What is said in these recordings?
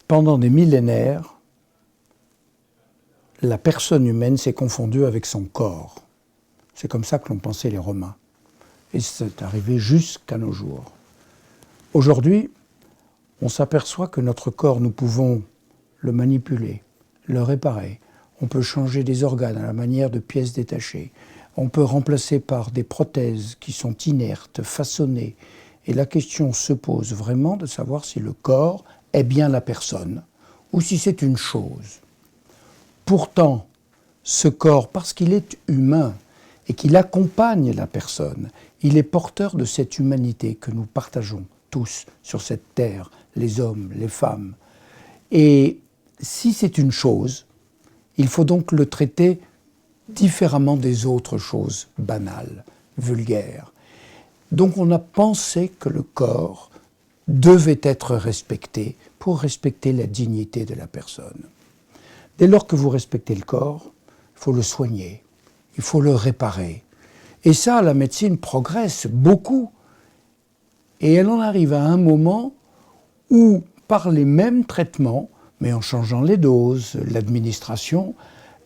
Pendant des millénaires, la personne humaine s'est confondue avec son corps. C'est comme ça que l'ont pensé les Romains. Et c'est arrivé jusqu'à nos jours. Aujourd'hui, on s'aperçoit que notre corps, nous pouvons le manipuler, le réparer. On peut changer des organes à la manière de pièces détachées. On peut remplacer par des prothèses qui sont inertes, façonnées. Et la question se pose vraiment de savoir si le corps est bien la personne ou si c'est une chose. Pourtant, ce corps, parce qu'il est humain et qu'il accompagne la personne, il est porteur de cette humanité que nous partageons tous sur cette terre, les hommes, les femmes. Et si c'est une chose, il faut donc le traiter différemment des autres choses banales, vulgaires. Donc on a pensé que le corps devait être respecté pour respecter la dignité de la personne. Dès lors que vous respectez le corps, il faut le soigner, il faut le réparer. Et ça, la médecine progresse beaucoup. Et elle en arrive à un moment où, par les mêmes traitements, mais en changeant les doses, l'administration,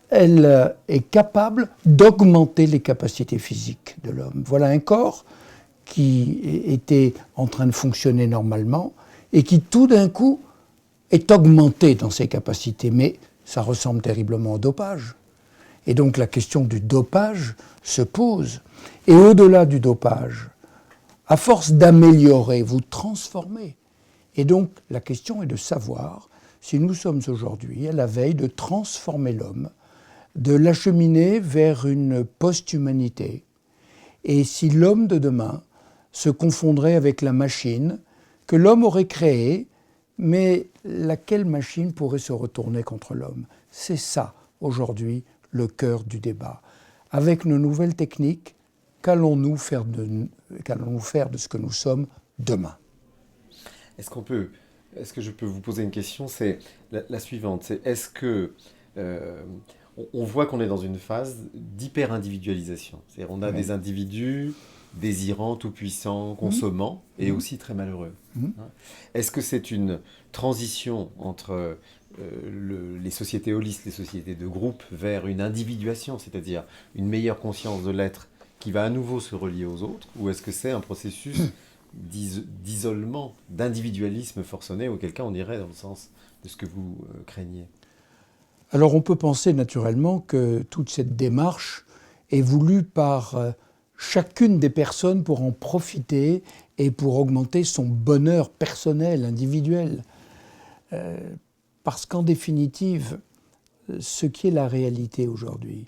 elle est capable d'augmenter les capacités physiques de l'homme. Voilà un corps qui était en train de fonctionner normalement et qui tout d'un coup est augmenté dans ses capacités. Mais ça ressemble terriblement au dopage. Et donc la question du dopage se pose. Et au-delà du dopage, à force d'améliorer, vous transformez. Et donc la question est de savoir si nous sommes aujourd'hui à la veille de transformer l'homme, de l'acheminer vers une post-humanité, et si l'homme de demain se confondrait avec la machine que l'homme aurait créée, mais laquelle machine pourrait se retourner contre l'homme? C'est ça, aujourd'hui, le cœur du débat. Avec nos nouvelles techniques, qu'allons-nous faire de ce que nous sommes demain? Est-ce que je peux vous poser une question? C'est la suivante. Est-ce que on voit qu'on est dans une phase d'hyper-individualisation? C'est-à-dire on a des individus désirants, tout-puissants, consommants et aussi très malheureux. Est-ce que c'est une transition entre les sociétés holistes, les sociétés de groupe, vers une individuation, c'est-à-dire une meilleure conscience de l'être qui va à nouveau se relier aux autres, ou est-ce que c'est un processus d'isolement, d'individualisme forcené, auquel cas on irait dans le sens de ce que vous craignez? Alors on peut penser naturellement que toute cette démarche est voulue par chacune des personnes pour en profiter et pour augmenter son bonheur personnel, individuel. Parce qu'en définitive, ce qui est la réalité aujourd'hui,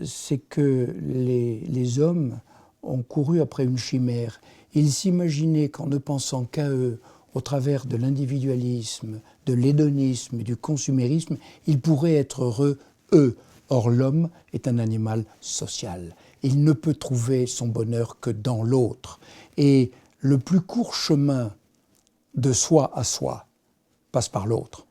c'est que les hommes ont couru après une chimère. Ils s'imaginaient qu'en ne pensant qu'à eux, au travers de l'individualisme, de l'hédonisme, du consumérisme, ils pourraient être heureux, eux. Or, l'homme est un animal social. Il ne peut trouver son bonheur que dans l'autre. Et le plus court chemin de soi à soi passe par l'autre.